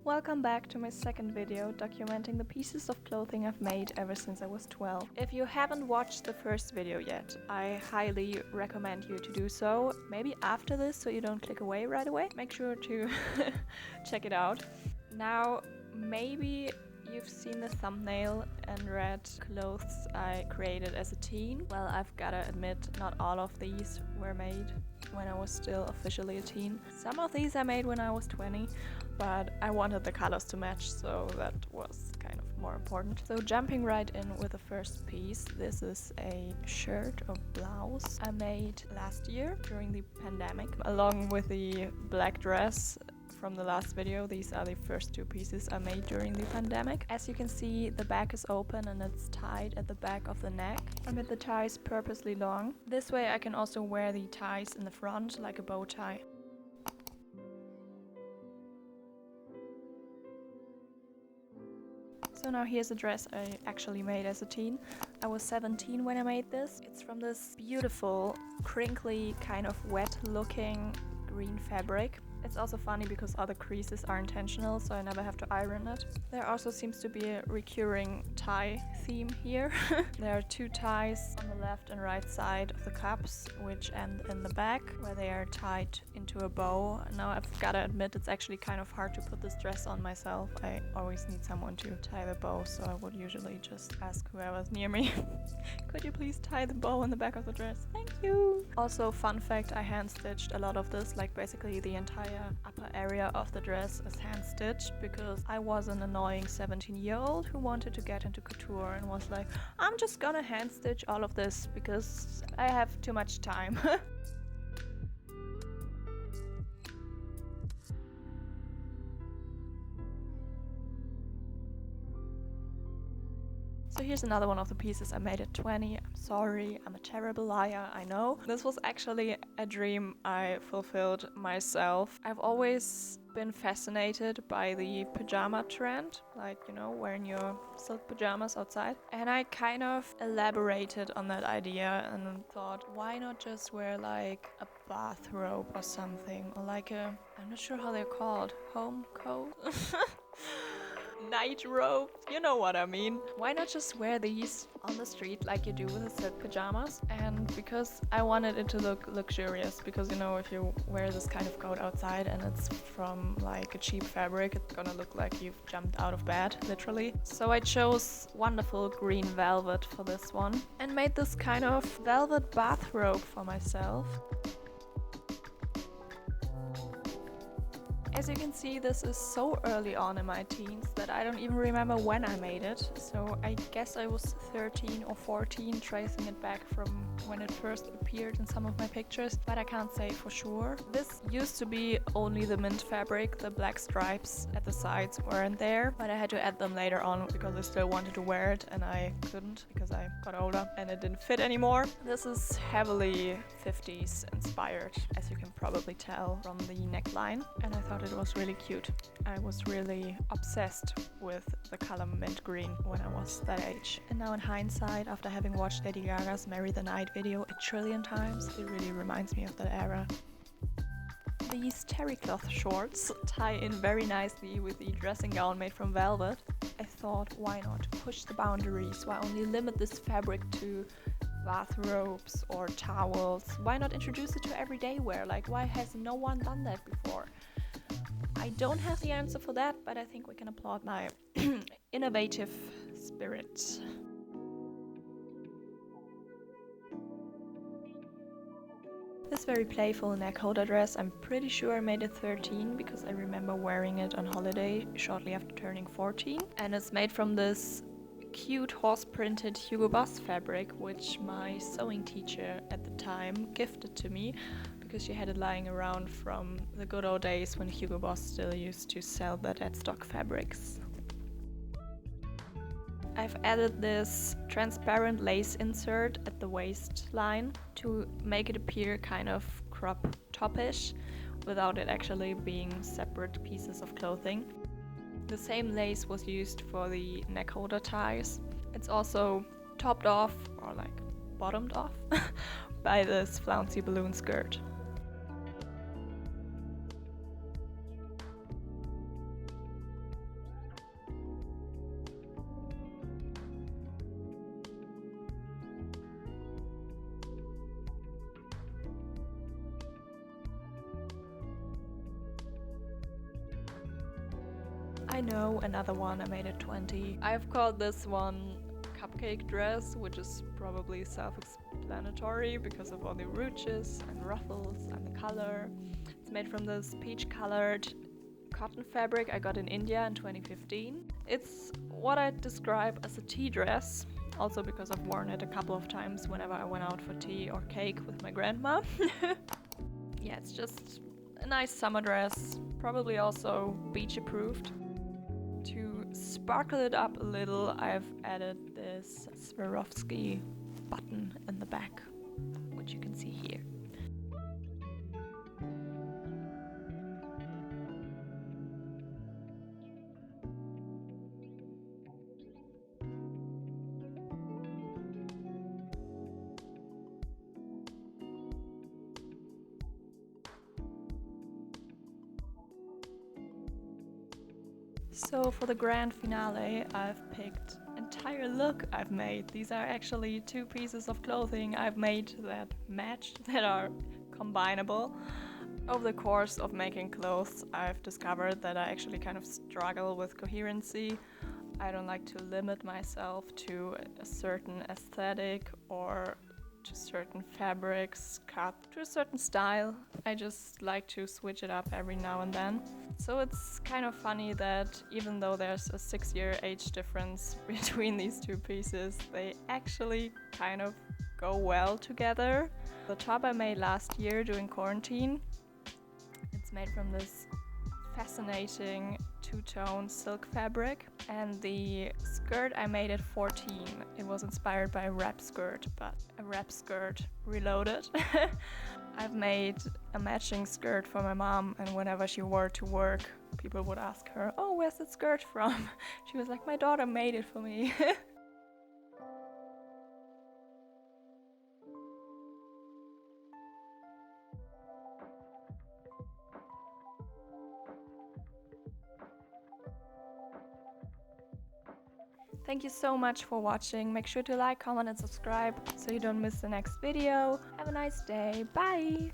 Welcome back to my second video documenting the pieces of clothing I've made ever since I was 12. If you haven't watched the first video yet, I highly recommend you to do so. Maybe after this, so you don't click away right away. Make sure to check it out. Now, maybe you've seen the thumbnail and read clothes I created as a teen. Well, I've gotta admit, not all of these were made when I was still officially a teen. Some of these I made when I was 20, but I wanted the colors to match, so that was kind of more important. So jumping right in with the first piece, this is a shirt or blouse I made last year during the pandemic, along with the black dress from the last video. These are the first two pieces I made during the pandemic. As you can see, the back is open and it's tied at the back of the neck. I made the ties purposely long. This way I can also wear the ties in the front like a bow tie. So now here's a dress I actually made as a teen. I was 17 when I made this. It's from this beautiful, crinkly, kind of wet looking green fabric. It's also funny because all the creases are intentional, so I never have to iron it. There also seems to be a recurring tie theme here. There are two ties on the left and right side of the cups, which end in the back, where they are tied into a bow. Now I've gotta admit, it's actually kind of hard to put this dress on myself. I always need someone to tie the bow, so I would usually just ask whoever's near me, could you please tie the bow on the back of the dress? Thank you! Also, fun fact, I hand-stitched a lot of this, like basically the entire upper area of the dress is hand-stitched because I was an annoying 17-year-old who wanted to get into couture and was like, I'm just gonna hand-stitch all of this because I have too much time. So here's another one of the pieces I made at 20. I'm sorry, I'm a terrible liar, I know. This was actually a dream I fulfilled myself. I've always been fascinated by the pajama trend, like, you know, wearing your silk pajamas outside. And I kind of elaborated on that idea and thought, why not just wear like a bathrobe or something? Or like a, I'm not sure how they're called, home coat? Night robe, you know what I mean. Why not just wear these on the street like you do with the silk pajamas? And because I wanted it to look luxurious, because you know, if you wear this kind of coat outside and it's from like a cheap fabric, it's gonna look like you've jumped out of bed, literally. So I chose wonderful green velvet for this one and made this kind of velvet bathrobe for myself. As you can see, this is so early on in my teens that I don't even remember when I made it. So I guess I was 13 or 14, tracing it back from when it first appeared in some of my pictures, but I can't say for sure. This used to be only the mint fabric, the black stripes at the sides weren't there, but I had to add them later on because I still wanted to wear it and I couldn't because I got older and it didn't fit anymore. This is heavily 50s inspired, as you can probably tell from the neckline, and I thought it was really cute. I was really obsessed with the color mint green when I was that age. And now in hindsight, after having watched Lady Gaga's Marry the Night video a trillion times, it really reminds me of that era. These terry cloth shorts tie in very nicely with the dressing gown made from velvet. I thought, why not push the boundaries? Why only limit this fabric to bathrobes or towels? Why not introduce it to everyday wear? Like, why has no one done that before? I don't have the answer for that, but I think we can applaud my innovative spirit. This very playful neck holder dress, I'm pretty sure I made it 13 because I remember wearing it on holiday shortly after turning 14. And it's made from this cute horse-printed Hugo Boss fabric, which my sewing teacher at the time gifted to me because she had it lying around from the good old days when Hugo Boss still used to sell the dead stock fabrics. I've added this transparent lace insert at the waistline to make it appear kind of crop topish without it actually being separate pieces of clothing. The same lace was used for the neck holder ties. It's also topped off, or like bottomed off, by this flouncy balloon skirt. I know, another one I made at 20. I've called this one cupcake dress, which is probably self-explanatory because of all the ruches and ruffles and the color. It's made from this peach-colored cotton fabric I got in India in 2015. It's what I'd describe as a tea dress, also because I've worn it a couple of times whenever I went out for tea or cake with my grandma. Yeah, it's just a nice summer dress, probably also beach approved. To sparkle it up a little, I've added this Swarovski button in the back, which you can see here. So for the grand finale, I've picked entire look I've made. These are actually 2 pieces of clothing I've made that match, that are combinable. Over the course of making clothes, I've discovered that I actually kind of struggle with coherency. I don't like to limit myself to a certain aesthetic or to certain fabrics cut to a certain style. I just like to switch it up every now and then. So it's kind of funny that even though there's a 6-year age difference between these 2 pieces, they actually kind of go well together. The top I made last year during quarantine. It's made from this fascinating 2-tone silk fabric, and the skirt I made at 14. It was inspired by a wrap skirt, but a wrap skirt reloaded. I've made a matching skirt for my mom, and whenever she wore it to work, people would ask her, "Oh, where's that skirt from?" She was like, "My daughter made it for me." Thank you so much for watching. Make sure to like, comment and subscribe so you don't miss the next video. Have a nice day. Bye!